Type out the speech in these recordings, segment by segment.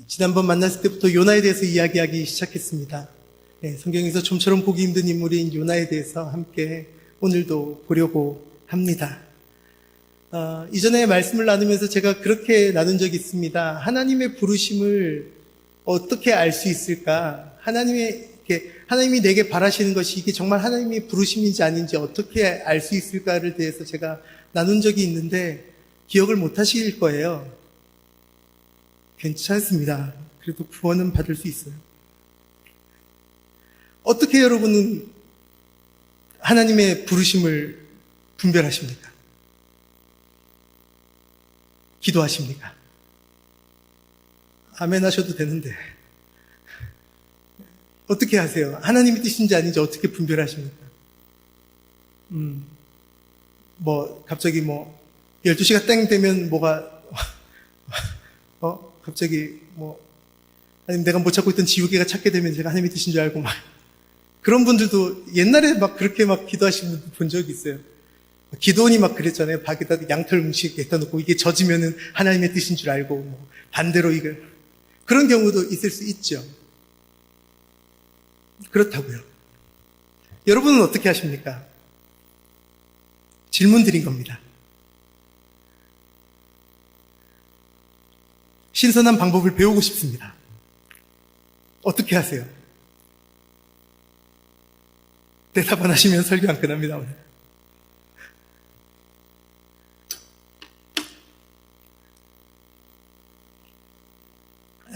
지난번 만났을 때부터 요나에 대해서 이야기하기 시작했습니다. 네, 성경에서 좀처럼 보기 힘든 인물인 요나에 대해서 함께 오늘도 보려고 합니다. 이전에 말씀을 나누면서 제가 그렇게 나눈 적이 있습니다. 하나님의 부르심을 어떻게 알 수 있을까? 하나님이 내게 바라시는 것이 이게 정말 하나님의 부르심인지 아닌지 어떻게 알 수 있을까를 대해서 제가 나눈 적이 있는데 기억을 못 하실 거예요. 괜찮습니다. 그래도 구원은 받을 수 있어요. 어떻게 여러분은 하나님의 부르심을 분별하십니까? 기도하십니까? 아멘 하셔도 되는데 어떻게 하세요? 하나님의 뜻인지 아닌지 어떻게 분별하십니까? 갑자기 12시가 땡 되면 갑자기 아니면 내가 못 찾고 있던 지우개가 찾게 되면 제가 하나님의 뜻인 줄 알고 그런 분들도 옛날에 그렇게 기도하시는 분들 본 적이 있어요. 기도원이 그랬잖아요. 밖에다 양털 음식 갖다 놓고 이게 젖으면은 하나님의 뜻인 줄 알고 반대로 그런 경우도 있을 수 있죠. 그렇다고요. 여러분은 어떻게 하십니까? 질문 드린 겁니다. 신선한 방법을 배우고 싶습니다. 어떻게 하세요? 대답 안 하시면 설교 안 끝납니다, 오늘.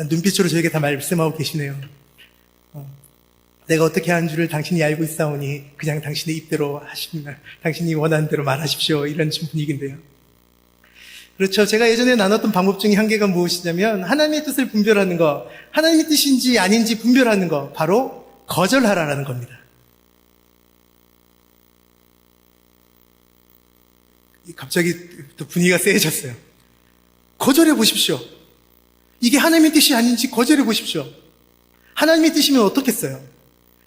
눈빛으로 저에게 다 말씀하고 계시네요. 내가 어떻게 하는 줄을 당신이 알고 있사오니 그냥 당신의 입대로 하시면 당신이 원하는 대로 말하십시오. 이런 분위기인데요. 그렇죠. 제가 예전에 나눴던 방법 중에 한 개가 무엇이냐면 하나님의 뜻을 분별하는 거, 하나님의 뜻인지 아닌지 분별하는 거, 바로 거절하라는 겁니다. 갑자기 또 분위기가 세해졌어요. 거절해 보십시오. 이게 하나님의 뜻이 아닌지 거절해 보십시오. 하나님의 뜻이면 어떻겠어요?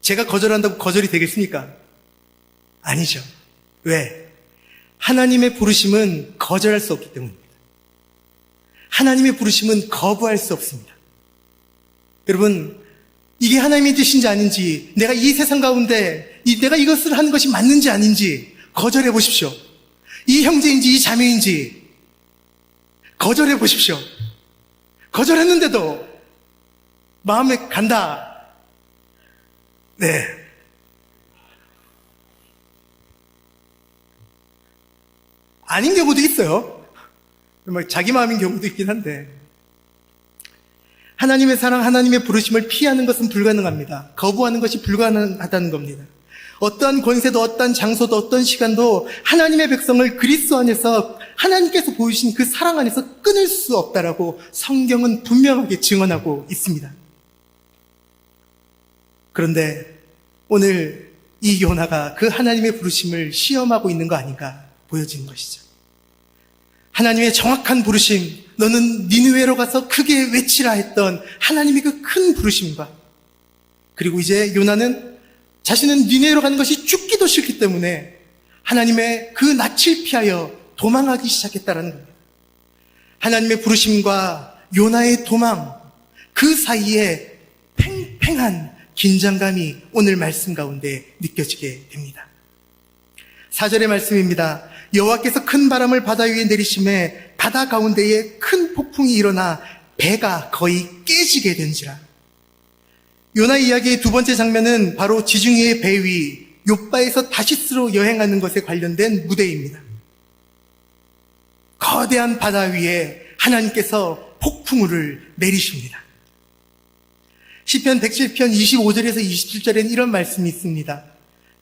제가 거절한다고 거절이 되겠습니까? 아니죠. 왜? 하나님의 부르심은 거절할 수 없기 때문입니다. 하나님의 부르심은 거부할 수 없습니다. 여러분, 이게 하나님의 뜻인지 아닌지, 내가 이 세상 가운데 내가 이것을 하는 것이 맞는지 아닌지 거절해 보십시오. 이 형제인지 이 자매인지 거절해 보십시오. 거절했는데도 마음에 간다. 네. 아닌 경우도 있어요. 자기 마음인 경우도 있긴 한데 하나님의 사랑, 하나님의 부르심을 피하는 것은 불가능합니다. 거부하는 것이 불가능하다는 겁니다. 어떠한 권세도 어떠한 장소도 어떤 시간도 하나님의 백성을 그리스도 안에서 하나님께서 보이신 그 사랑 안에서 끊을 수 없다라고 성경은 분명하게 증언하고 있습니다. 그런데 오늘 이 요나가 그 하나님의 부르심을 시험하고 있는 거 아닌가 보여지는 것이죠. 하나님의 정확한 부르심, 너는 니느웨로 가서 크게 외치라 했던 하나님의 그 큰 부르심과 그리고 이제 요나는 자신은 니느웨로 가는 것이 죽기도 싫기 때문에 하나님의 그 낯을 피하여 도망하기 시작했다는 겁니다. 하나님의 부르심과 요나의 도망, 그 사이에 팽팽한 긴장감이 오늘 말씀 가운데 느껴지게 됩니다. 4절의 말씀입니다. 여호와께서 큰 바람을 바다 위에 내리심에 바다 가운데에 큰 폭풍이 일어나 배가 거의 깨지게 된지라. 요나 이야기의 두 번째 장면은 바로 지중해의 배 위 욥바에서 다시스로 여행하는 것에 관련된 무대입니다. 거대한 바다 위에 하나님께서 폭풍우를 내리십니다. 시편 107편 25절에서 27절에는 이런 말씀이 있습니다.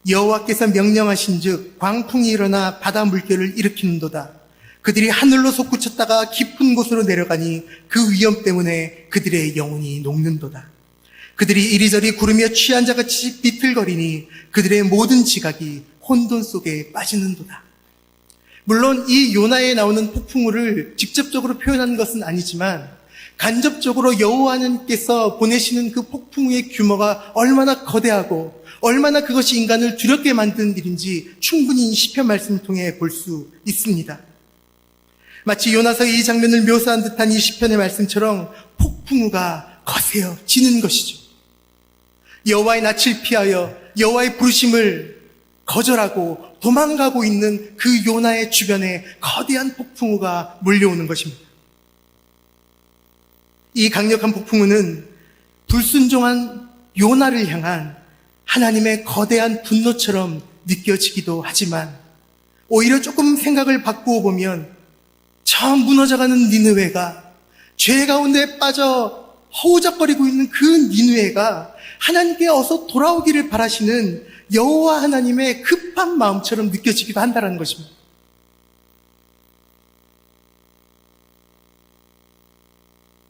여호와께서 명령하신즉 광풍이 일어나 바다 물결을 일으키는도다. 그들이 하늘로 솟구쳤다가 깊은 곳으로 내려가니 그 위험 때문에 그들의 영혼이 녹는도다. 그들이 이리저리 구르며 취한 자같이 비틀거리니 그들의 모든 지각이 혼돈 속에 빠지는도다. 물론 이 요나에 나오는 폭풍우를 직접적으로 표현하는 것은 아니지만 간접적으로 여호와님께서 보내시는 그 폭풍우의 규모가 얼마나 거대하고 얼마나 그것이 인간을 두렵게 만든 일인지 충분히 시편 말씀을 통해 볼 수 있습니다. 마치 요나서의 이 장면을 묘사한 듯한 이 시편의 말씀처럼 폭풍우가 거세어지는 것이죠. 여호와의 낯을 피하여 여호와의 부르심을 거절하고 도망가고 있는 그 요나의 주변에 거대한 폭풍우가 몰려오는 것입니다. 이 강력한 폭풍우는 불순종한 요나를 향한 하나님의 거대한 분노처럼 느껴지기도 하지만 오히려 조금 생각을 바꾸어 보면 저 무너져가는 니느웨가 죄 가운데 빠져 허우적거리고 있는 그 니느웨가 하나님께 어서 돌아오기를 바라시는 여호와 하나님의 급한 마음처럼 느껴지기도 한다는 것입니다.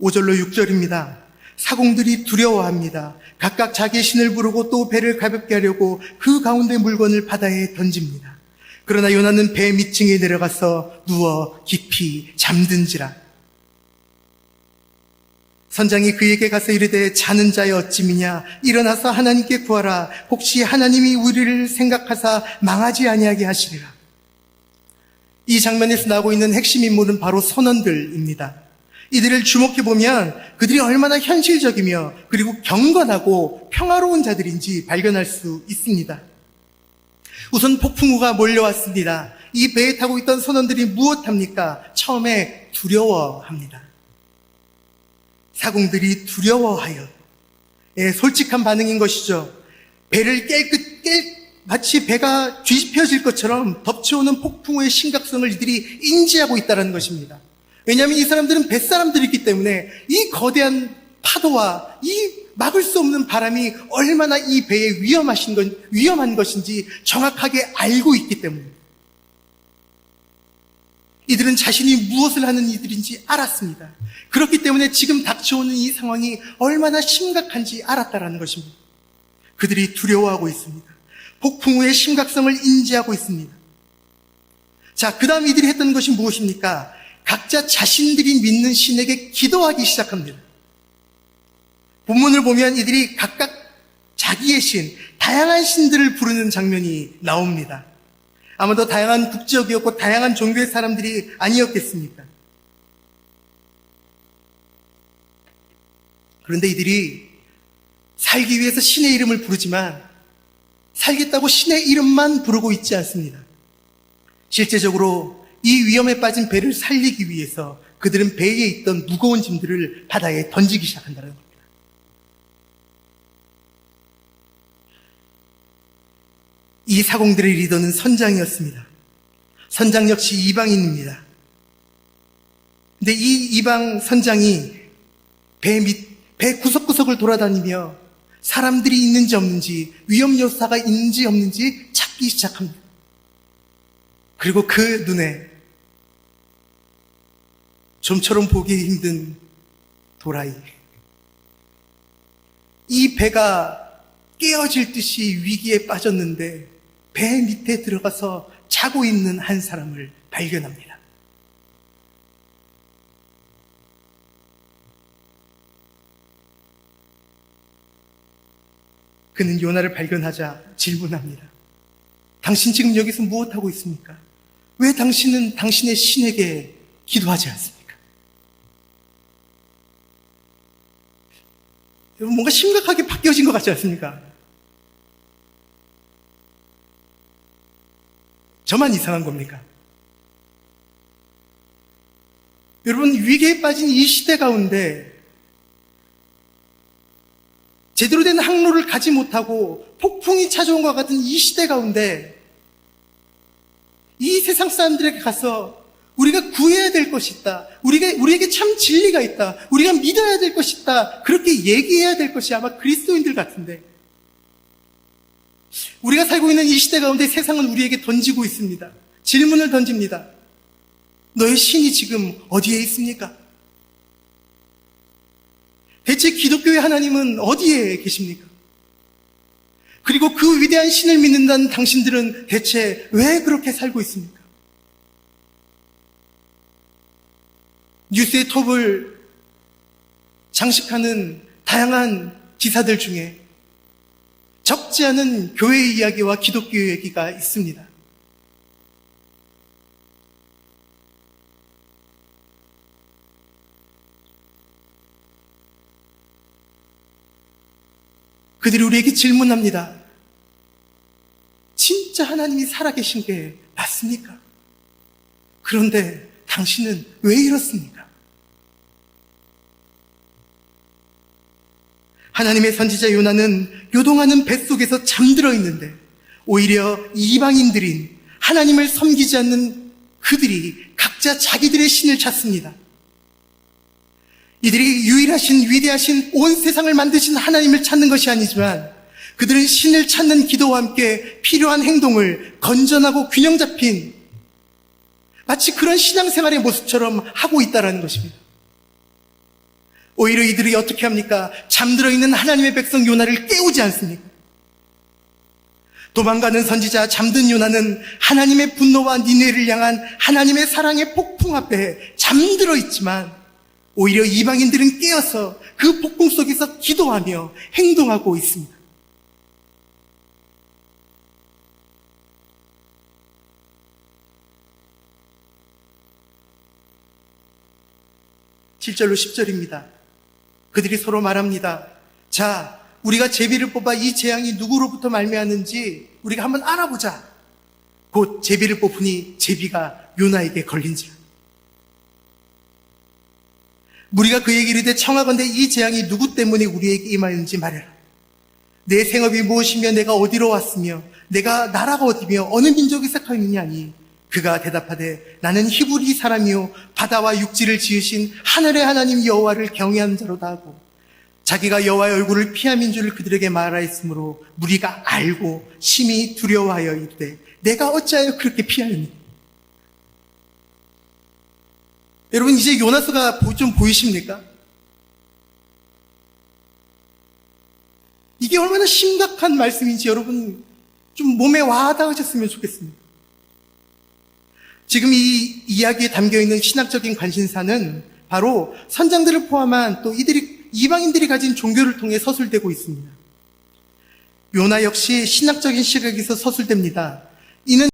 (5절로) (6절입니다) 사공들이 두려워합니다. 각각 자기의 신을 부르고 또 배를 가볍게 하려고 그 가운데 물건을 바다에 던집니다. 그러나 요나는 배 밑층에 내려가서 누워 깊이 잠든지라. 선장이 그에게 가서 이르되 자는 자의 어찌미냐, 일어나서 하나님께 구하라. 혹시 하나님이 우리를 생각하사 망하지 아니하게 하시리라. 이 장면에서 나오고 있는 핵심 인물은 바로 선원들입니다. 이들을 주목해보면 그들이 얼마나 현실적이며 그리고 경건하고 평화로운 자들인지 발견할 수 있습니다. 우선 폭풍우가 몰려왔습니다. 이 배에 타고 있던 선원들이 무엇합니까? 처음에 두려워합니다. 사공들이 두려워하여, 솔직한 반응인 것이죠. 배를 마치 배가 뒤집혀질 것처럼 덮쳐오는 폭풍우의 심각성을 이들이 인지하고 있다는 것입니다. 왜냐하면 이 사람들은 뱃사람들이기 때문에 이 거대한 파도와 이 막을 수 없는 바람이 얼마나 이 배에 위험한 것인지 정확하게 알고 있기 때문입니다. 이들은 자신이 무엇을 하는 이들인지 알았습니다. 그렇기 때문에 지금 닥쳐오는 이 상황이 얼마나 심각한지 알았다는 것입니다. 그들이 두려워하고 있습니다. 폭풍우의 심각성을 인지하고 있습니다. 자, 그 다음 이들이 했던 것이 무엇입니까? 각자 자신들이 믿는 신에게 기도하기 시작합니다. 본문을 보면 이들이 각각 자기의 신, 다양한 신들을 부르는 장면이 나옵니다. 아마도 다양한 국적이었고 다양한 종교의 사람들이 아니었겠습니까? 그런데 이들이 살기 위해서 신의 이름을 부르지만 살겠다고 신의 이름만 부르고 있지 않습니다. 실제적으로 이 위험에 빠진 배를 살리기 위해서 그들은 배에 있던 무거운 짐들을 바다에 던지기 시작한다는 겁니다. 이 사공들의 리더는 선장이었습니다. 선장 역시 이방인입니다. 근데 이 이방 선장이 배 구석구석을 돌아다니며 사람들이 있는지 없는지, 위험 요소가 있는지 없는지 찾기 시작합니다. 그리고 그 눈에 좀처럼 보기 힘든 도라이, 이 배가 깨어질 듯이 위기에 빠졌는데 배 밑에 들어가서 자고 있는 한 사람을 발견합니다. 그는 요나를 발견하자 질문합니다. 당신 지금 여기서 무엇하고 있습니까? 왜 당신은 당신의 신에게 기도하지 않습니까? 여러분, 뭔가 심각하게 바뀌어진 것 같지 않습니까? 저만 이상한 겁니까? 여러분, 위기에 빠진 이 시대 가운데 제대로 된 항로를 가지 못하고 폭풍이 찾아온 것 같은 이 시대 가운데 이 세상 사람들에게 가서 우리가 구해야 될 것이 있다, 우리에게 참 진리가 있다, 우리가 믿어야 될 것이 있다, 그렇게 얘기해야 될 것이 아마 그리스도인들 같은데, 우리가 살고 있는 이 시대 가운데 세상은 우리에게 던지고 있습니다. 질문을 던집니다. 너의 신이 지금 어디에 있습니까? 대체 기독교의 하나님은 어디에 계십니까? 그리고 그 위대한 신을 믿는다는 당신들은 대체 왜 그렇게 살고 있습니까? 뉴스의 톱을 장식하는 다양한 기사들 중에 적지 않은 교회 이야기와 기독교 얘기가 있습니다. 그들이 우리에게 질문합니다. 진짜 하나님이 살아계신 게 맞습니까? 그런데 당신은 왜 이렇습니까? 하나님의 선지자 요나는 요동하는 뱃속에서 잠들어 있는데 오히려 이방인들인 하나님을 섬기지 않는 그들이 각자 자기들의 신을 찾습니다. 이들이 유일하신 위대하신 온 세상을 만드신 하나님을 찾는 것이 아니지만 그들은 신을 찾는 기도와 함께 필요한 행동을 건전하고 균형 잡힌 마치 그런 신앙생활의 모습처럼 하고 있다는 것입니다. 오히려 이들이 어떻게 합니까? 잠들어 있는 하나님의 백성 요나를 깨우지 않습니까? 도망가는 선지자 잠든 요나는 하나님의 분노와 니느웨를 향한 하나님의 사랑의 폭풍 앞에 잠들어 있지만 오히려 이방인들은 깨어서 그 폭풍 속에서 기도하며 행동하고 있습니다. 7절로 10절입니다. 그들이 서로 말합니다. 자, 우리가 제비를 뽑아 이 재앙이 누구로부터 말미암는지 우리가 한번 알아보자. 곧 제비를 뽑으니 제비가 요나에게 걸린지라. 우리가 그에게 이르되 청하건대 이 재앙이 누구 때문에 우리에게 임하였는지 말해라. 내 생업이 무엇이며 내가 어디로 왔으며 내가 나라가 어디며 어느 민족에 속하였느냐 하니 그가 대답하되 나는 히브리 사람이요 바다와 육지를 지으신 하늘의 하나님 여호와를 경외하는 자로다 하고 자기가 여호와의 얼굴을 피함인 줄 그들에게 말하였으므로 무리가 알고 심히 두려워하여 이르되 내가 어찌하여 그렇게 피하였니? 여러분 이제 요나서가 좀 보이십니까? 이게 얼마나 심각한 말씀인지 여러분 좀 몸에 와닿으셨으면 좋겠습니다. 지금 이 이야기에 담겨있는 신학적인 관심사는 바로 선장들을 포함한 또 이방인들이 가진 종교를 통해 서술되고 있습니다. 요나 역시 신학적인 시각에서 서술됩니다. 이는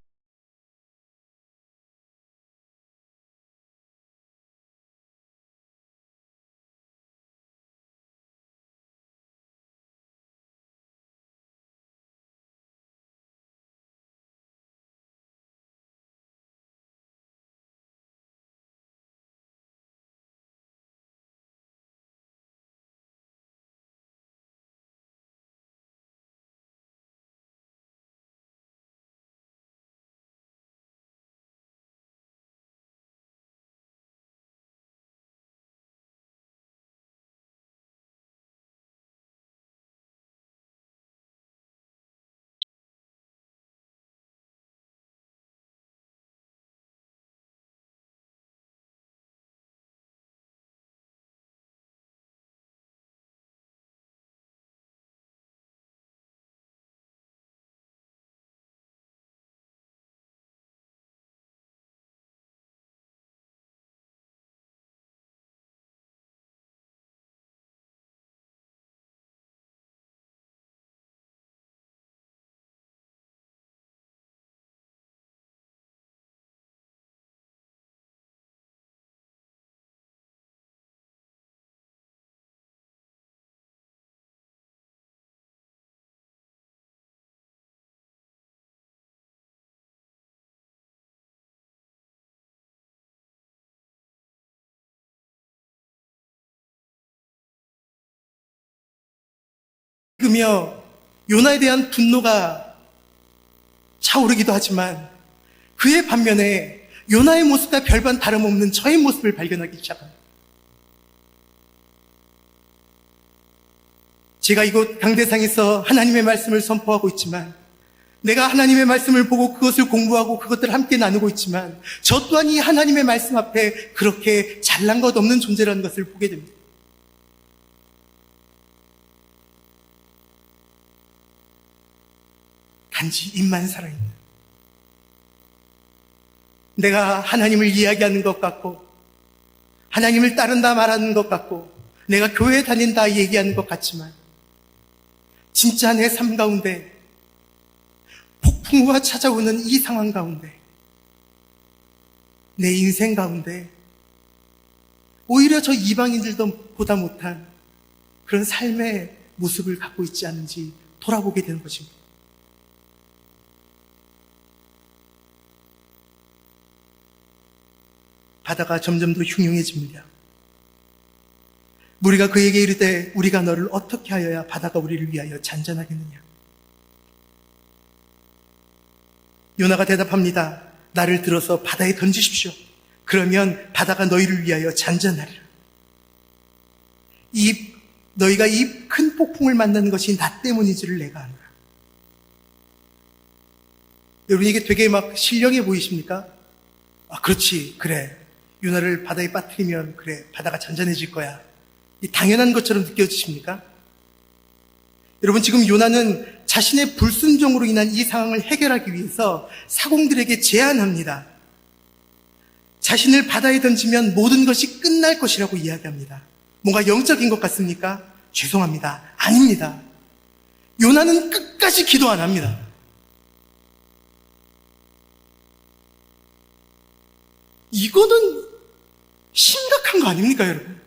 그며 요나에 대한 분노가 차오르기도 하지만 그의 반면에 요나의 모습과 별반 다름없는 저의 모습을 발견하기 시작합니다. 제가 이곳 강대상에서 하나님의 말씀을 선포하고 있지만 내가 하나님의 말씀을 보고 그것을 공부하고 그것들을 함께 나누고 있지만 저 또한 이 하나님의 말씀 앞에 그렇게 잘난 것 없는 존재라는 것을 보게 됩니다. 단지 입만 살아있는 내가 하나님을 이야기하는 것 같고 하나님을 따른다 말하는 것 같고 내가 교회 다닌다 얘기하는 것 같지만 진짜 내 삶 가운데 폭풍우가 찾아오는 이 상황 가운데 내 인생 가운데 오히려 저 이방인들도 보다 못한 그런 삶의 모습을 갖고 있지 않은지 돌아보게 되는 것입니다. 바다가 점점 더 흉흉해집니다. 무리가 그에게 이르되 우리가 너를 어떻게 하여야 바다가 우리를 위하여 잔잔하겠느냐. 요나가 대답합니다. 나를 들어서 바다에 던지십시오. 그러면 바다가 너희를 위하여 잔잔하리라. 너희가 이 큰 폭풍을 만나는 것이 나 때문인지를 내가 아노라. 여러분, 이게 되게 막 신령해 보이십니까? 그렇지, 그래. 요나를 바다에 빠뜨리면 그래, 바다가 잔잔해질 거야. 이 당연한 것처럼 느껴지십니까? 여러분, 지금 요나는 자신의 불순종으로 인한 이 상황을 해결하기 위해서 사공들에게 제안합니다. 자신을 바다에 던지면 모든 것이 끝날 것이라고 이야기합니다. 뭔가 영적인 것 같습니까? 죄송합니다. 아닙니다. 요나는 끝까지 기도 안 합니다. 이거는 심각한 거 아닙니까, 여러분?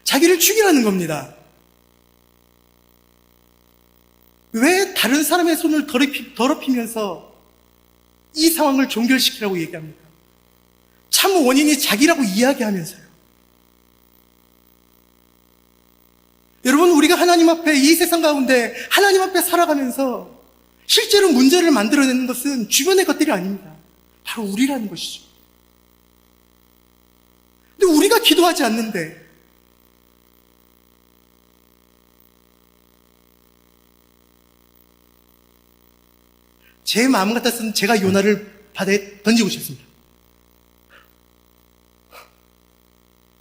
자기를 죽이라는 겁니다. 왜 다른 사람의 손을 더럽히면서 이 상황을 종결시키라고 얘기합니까? 참 원인이 자기라고 이야기하면서요. 여러분, 우리가 하나님 앞에 이 세상 가운데 하나님 앞에 살아가면서 실제로 문제를 만들어내는 것은 주변의 것들이 아닙니다. 바로 우리라는 것이죠. 근데 우리가 기도하지 않는데 제 마음 같았으면 제가 요나를 바다에 던지고 싶습니다.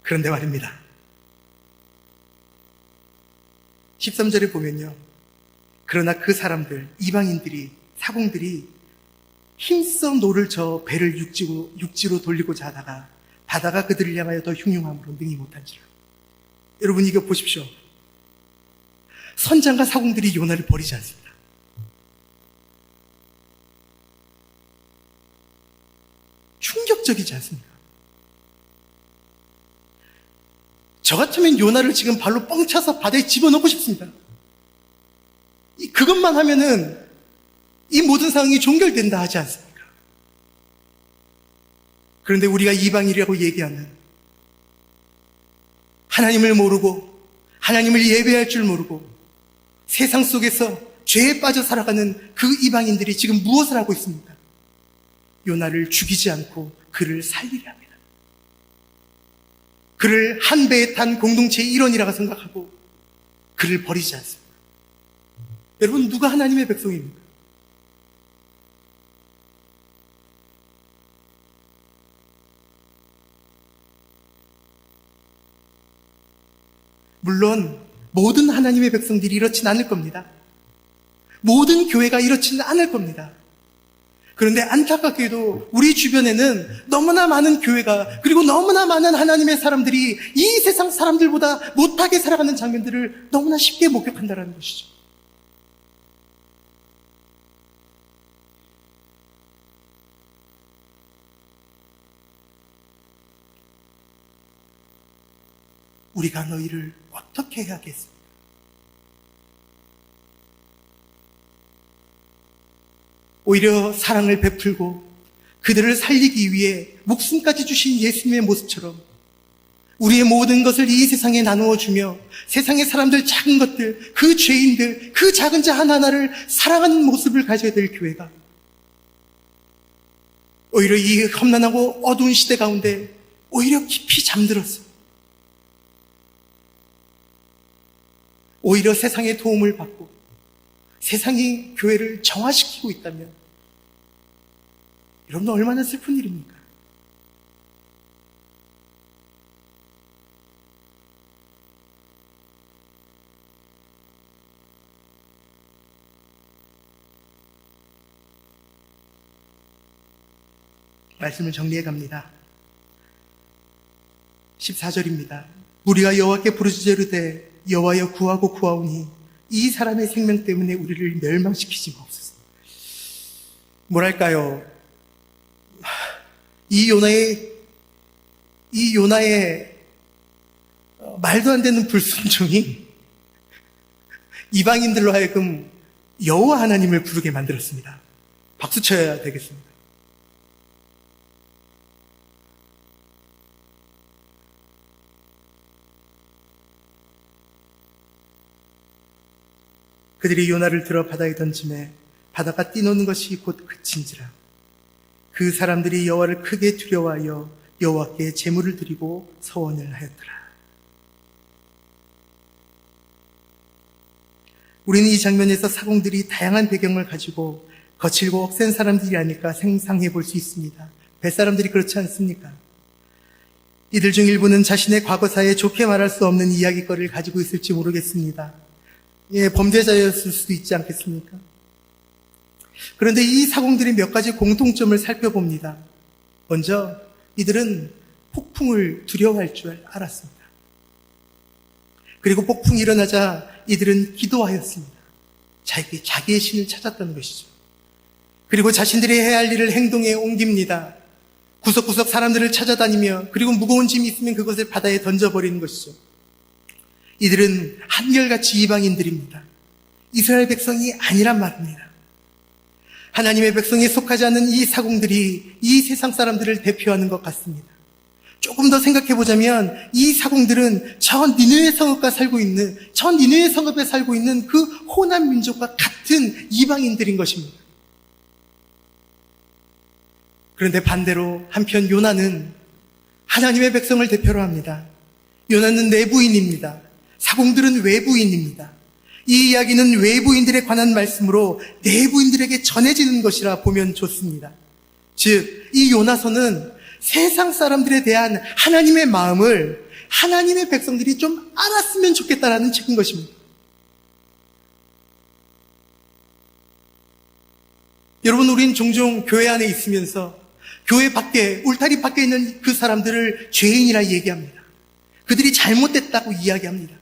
그런데 말입니다. 13절에 보면요. 그러나 그 사람들, 이방인들이, 사공들이 힘써 노를 저 배를 육지로 돌리고자 하다가 바다가 그들을 향하여 더 흉흉함으로 능히 못한지라. 여러분, 이거 보십시오. 선장과 사공들이 요나를 버리지 않습니다. 충격적이지 않습니까? 저 같으면 요나를 지금 발로 뻥 차서 바다에 집어넣고 싶습니다. 그것만 하면은 이 모든 상황이 종결된다 하지 않습니까? 그런데 우리가 이방인이라고 얘기하는, 하나님을 모르고 하나님을 예배할 줄 모르고 세상 속에서 죄에 빠져 살아가는 그 이방인들이 지금 무엇을 하고 있습니까? 요나를 죽이지 않고 그를 살리려 합니다. 그를 한 배에 탄 공동체의 일원이라고 생각하고 그를 버리지 않습니다. 여러분, 누가 하나님의 백성입니까? 물론 모든 하나님의 백성들이 이렇진 않을 겁니다. 모든 교회가 이렇지는 않을 겁니다. 그런데 안타깝게도 우리 주변에는 너무나 많은 교회가, 그리고 너무나 많은 하나님의 사람들이 이 세상 사람들보다 못하게 살아가는 장면들을 너무나 쉽게 목격한다는 것이죠. 우리가 너희를 어떻게 해야겠습니까? 오히려 사랑을 베풀고 그들을 살리기 위해 목숨까지 주신 예수님의 모습처럼 우리의 모든 것을 이 세상에 나누어 주며 세상의 사람들, 작은 것들, 그 죄인들, 그 작은 자 하나하나를 사랑하는 모습을 가져야 될 교회가 오히려 이 험난하고 어두운 시대 가운데 오히려 깊이 잠들었어. 오히려 세상의 도움을 받고 세상이 교회를 정화시키고 있다면 여러분, 얼마나 슬픈 일입니까? 말씀을 정리해 갑니다. 14절입니다. 우리가 여호와께 부르짖으되 여호와여 구하고 구하오니 이 사람의 생명 때문에 우리를 멸망시키지 마옵소서. 뭐랄까요? 이 요나의 말도 안 되는 불순종이 이방인들로 하여금 여호와 하나님을 부르게 만들었습니다. 박수 쳐야 되겠습니다. 그들이 요나를 들어 바다에 던짐에 바다가 뛰노는 것이 곧 그친지라. 그 사람들이 여호와를 크게 두려워하여 여호와께 제물을 드리고 서원을 하였더라. 우리는 이 장면에서 사공들이 다양한 배경을 가지고 거칠고 억센 사람들이 아닐까 상상해 볼 수 있습니다. 뱃사람들이 그렇지 않습니까? 이들 중 일부는 자신의 과거사에 좋게 말할 수 없는 이야기거리를 가지고 있을지 모르겠습니다. 범죄자였을 수도 있지 않겠습니까? 그런데 이 사공들이 몇 가지 공통점을 살펴봅니다. 먼저 이들은 폭풍을 두려워할 줄 알았습니다. 그리고 폭풍이 일어나자 이들은 기도하였습니다. 자기의 신을 찾았다는 것이죠. 그리고 자신들이 해야 할 일을 행동에 옮깁니다. 구석구석 사람들을 찾아다니며 그리고 무거운 짐이 있으면 그것을 바다에 던져버리는 것이죠. 이들은 한결같이 이방인들입니다. 이스라엘 백성이 아니란 말입니다. 하나님의 백성에 속하지 않는 이 사공들이 이 세상 사람들을 대표하는 것 같습니다. 조금 더 생각해 보자면 이 사공들은 저 니느웨 성읍에 살고 있는 그 호남 민족과 같은 이방인들인 것입니다. 그런데 반대로 한편 요나는 하나님의 백성을 대표로 합니다. 요나는 내부인입니다. 사공들은 외부인입니다. 이 이야기는 외부인들에 관한 말씀으로 내부인들에게 전해지는 것이라 보면 좋습니다. 즉, 이 요나서는 세상 사람들에 대한 하나님의 마음을 하나님의 백성들이 좀 알았으면 좋겠다라는 책인 것입니다. 여러분, 우린 종종 교회 안에 있으면서 교회 밖에, 울타리 밖에 있는 그 사람들을 죄인이라 얘기합니다. 그들이 잘못됐다고 이야기합니다.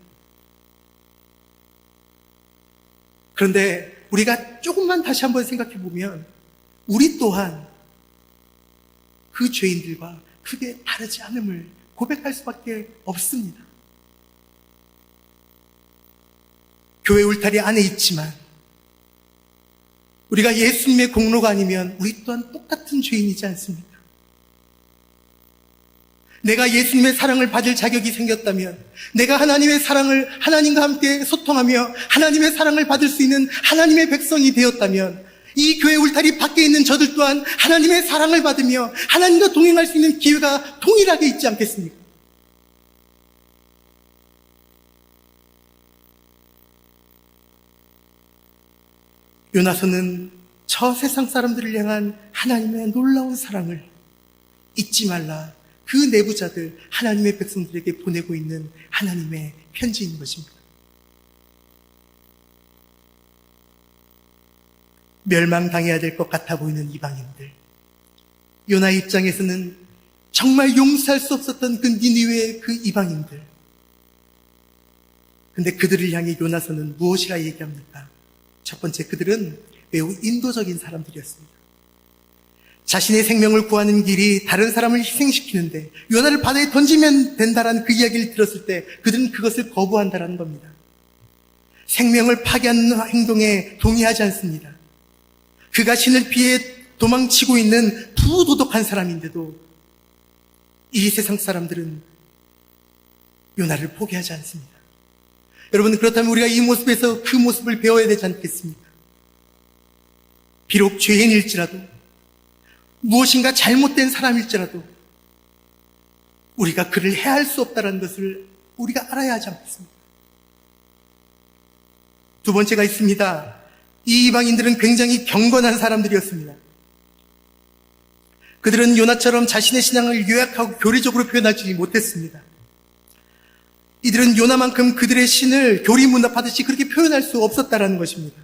그런데 우리가 조금만 다시 한번 생각해 보면 우리 또한 그 죄인들과 크게 다르지 않음을 고백할 수밖에 없습니다. 교회 울타리 안에 있지만 우리가 예수님의 공로가 아니면 우리 또한 똑같은 죄인이지 않습니까? 내가 예수님의 사랑을 받을 자격이 생겼다면, 내가 하나님의 사랑을, 하나님과 함께 소통하며 하나님의 사랑을 받을 수 있는 하나님의 백성이 되었다면, 이 교회 울타리 밖에 있는 저들 또한 하나님의 사랑을 받으며 하나님과 동행할 수 있는 기회가 동일하게 있지 않겠습니까? 요나서는 저 세상 사람들을 향한 하나님의 놀라운 사랑을 잊지 말라, 그 내부자들, 하나님의 백성들에게 보내고 있는 하나님의 편지인 것입니다. 멸망당해야 될 것 같아 보이는 이방인들, 요나의 입장에서는 정말 용서할 수 없었던 그 니느웨의 그 이방인들, 근데 그들을 향해 요나서는 무엇이라 얘기합니까? 첫 번째, 그들은 매우 인도적인 사람들이었습니다. 자신의 생명을 구하는 길이 다른 사람을 희생시키는데 요나를 바다에 던지면 된다라는 그 이야기를 들었을 때 그들은 그것을 거부한다라는 겁니다. 생명을 파괴하는 행동에 동의하지 않습니다. 그가 신을 피해 도망치고 있는 부도덕한 사람인데도 이 세상 사람들은 요나를 포기하지 않습니다. 여러분, 그렇다면 우리가 이 모습에서 그 모습을 배워야 되지 않겠습니까? 비록 죄인일지라도, 무엇인가 잘못된 사람일지라도 우리가 그를 해할 수 없다는 것을 우리가 알아야 하지 않겠습니까? 두 번째가 있습니다. 이 이방인들은 굉장히 경건한 사람들이었습니다. 그들은 요나처럼 자신의 신앙을 요약하고 교리적으로 표현하지 못했습니다. 이들은 요나만큼 그들의 신을 교리문답하듯이 그렇게 표현할 수 없었다는 것입니다.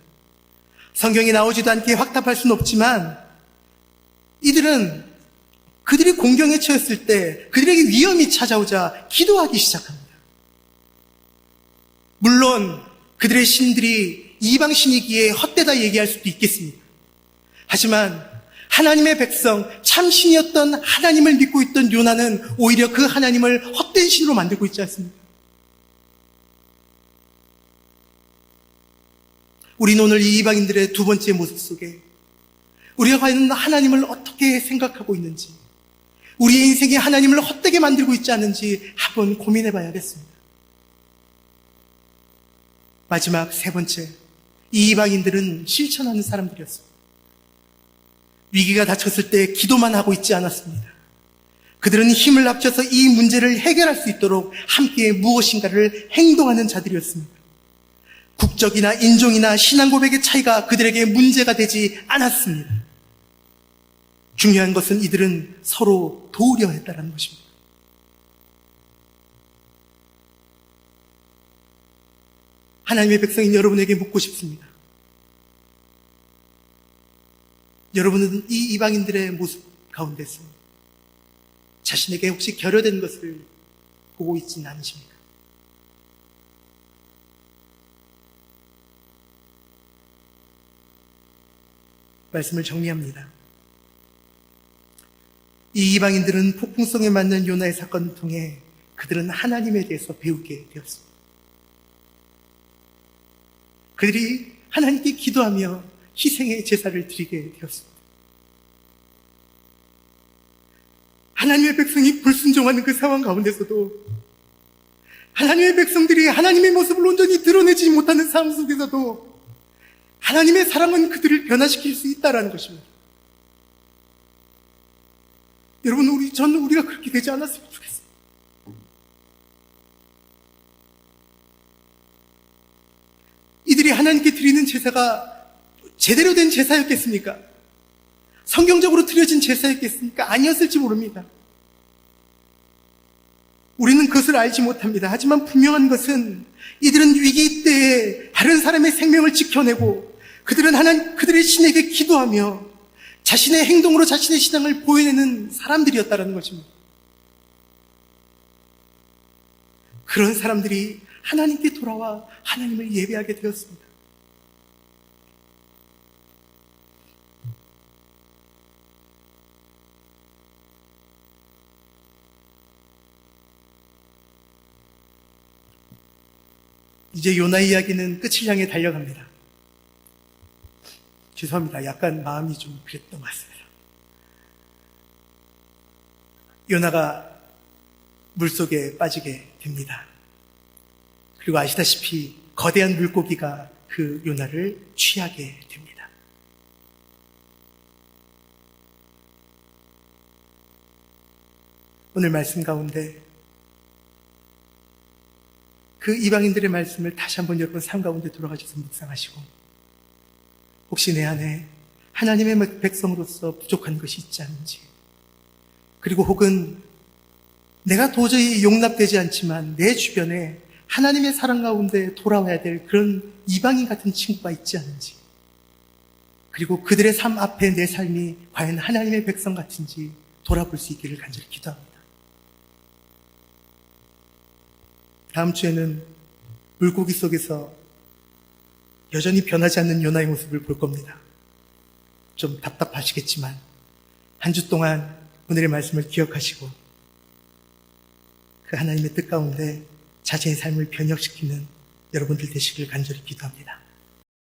성경에 나오지도 않게 확답할 수는 없지만 이들은 그들이 공경에 처했을 때 그들에게 위험이 찾아오자 기도하기 시작합니다. 물론 그들의 신들이 이방신이기에 헛되다 얘기할 수도 있겠습니다. 하지만 하나님의 백성, 참신이었던 하나님을 믿고 있던 요나는 오히려 그 하나님을 헛된 신으로 만들고 있지 않습니까? 우리는 오늘 이 이방인들의 두 번째 모습 속에 우리가 과연 하나님을 어떻게 생각하고 있는지, 우리의 인생이 하나님을 헛되게 만들고 있지 않은지 한번 고민해 봐야겠습니다. 마지막 세 번째, 이 이방인들은 실천하는 사람들이었습니다. 위기가 닥쳤을 때 기도만 하고 있지 않았습니다. 그들은 힘을 합쳐서 이 문제를 해결할 수 있도록 함께 무엇인가를 행동하는 자들이었습니다. 국적이나 인종이나 신앙 고백의 차이가 그들에게 문제가 되지 않았습니다. 중요한 것은 이들은 서로 도우려 했다는 것입니다. 하나님의 백성인 여러분에게 묻고 싶습니다. 여러분은 이 이방인들의 모습 가운데서 자신에게 혹시 결여된 것을 보고 있지는 않으십니까? 말씀을 정리합니다. 이 이방인들은 폭풍성에 맞는 요나의 사건을 통해 그들은 하나님에 대해서 배우게 되었습니다. 그들이 하나님께 기도하며 희생의 제사를 드리게 되었습니다. 하나님의 백성이 불순종하는 그 상황 가운데서도, 하나님의 백성들이 하나님의 모습을 온전히 드러내지 못하는 상황 속에서도 하나님의 사랑은 그들을 변화시킬 수 있다는 것입니다. 여러분, 저는 우리가 그렇게 되지 않았으면 좋겠습니다. 이들이 하나님께 드리는 제사가 제대로 된 제사였겠습니까? 성경적으로 드려진 제사였겠습니까? 아니었을지 모릅니다. 우리는 그것을 알지 못합니다. 하지만 분명한 것은 이들은 위기 때에 다른 사람의 생명을 지켜내고 그들의 신에게 기도하며 자신의 행동으로 자신의 신앙을 보여내는 사람들이었다는 것입니다. 그런 사람들이 하나님께 돌아와 하나님을 예배하게 되었습니다. 이제 요나 이야기는 끝을 향해 달려갑니다. 죄송합니다. 약간 마음이 좀 그랬던 것 같습니다. 요나가 물속에 빠지게 됩니다. 그리고 아시다시피 거대한 물고기가 그 요나를 취하게 됩니다. 오늘 말씀 가운데 그 이방인들의 말씀을 다시 한번 여러분 삶 가운데 돌아가셔서 묵상하시고, 혹시 내 안에 하나님의 백성으로서 부족한 것이 있지 않은지, 그리고 혹은 내가 도저히 용납되지 않지만 내 주변에 하나님의 사랑 가운데 돌아와야 될 그런 이방인 같은 친구가 있지 않은지, 그리고 그들의 삶 앞에 내 삶이 과연 하나님의 백성 같은지 돌아볼 수 있기를 간절히 기도합니다. 다음 주에는 물고기 속에서 여전히 변하지 않는 요나의 모습을 볼 겁니다. 좀 답답하시겠지만 한 주 동안 오늘의 말씀을 기억하시고 그 하나님의 뜻 가운데 자신의 삶을 변혁시키는 여러분들 되시길 간절히 기도합니다.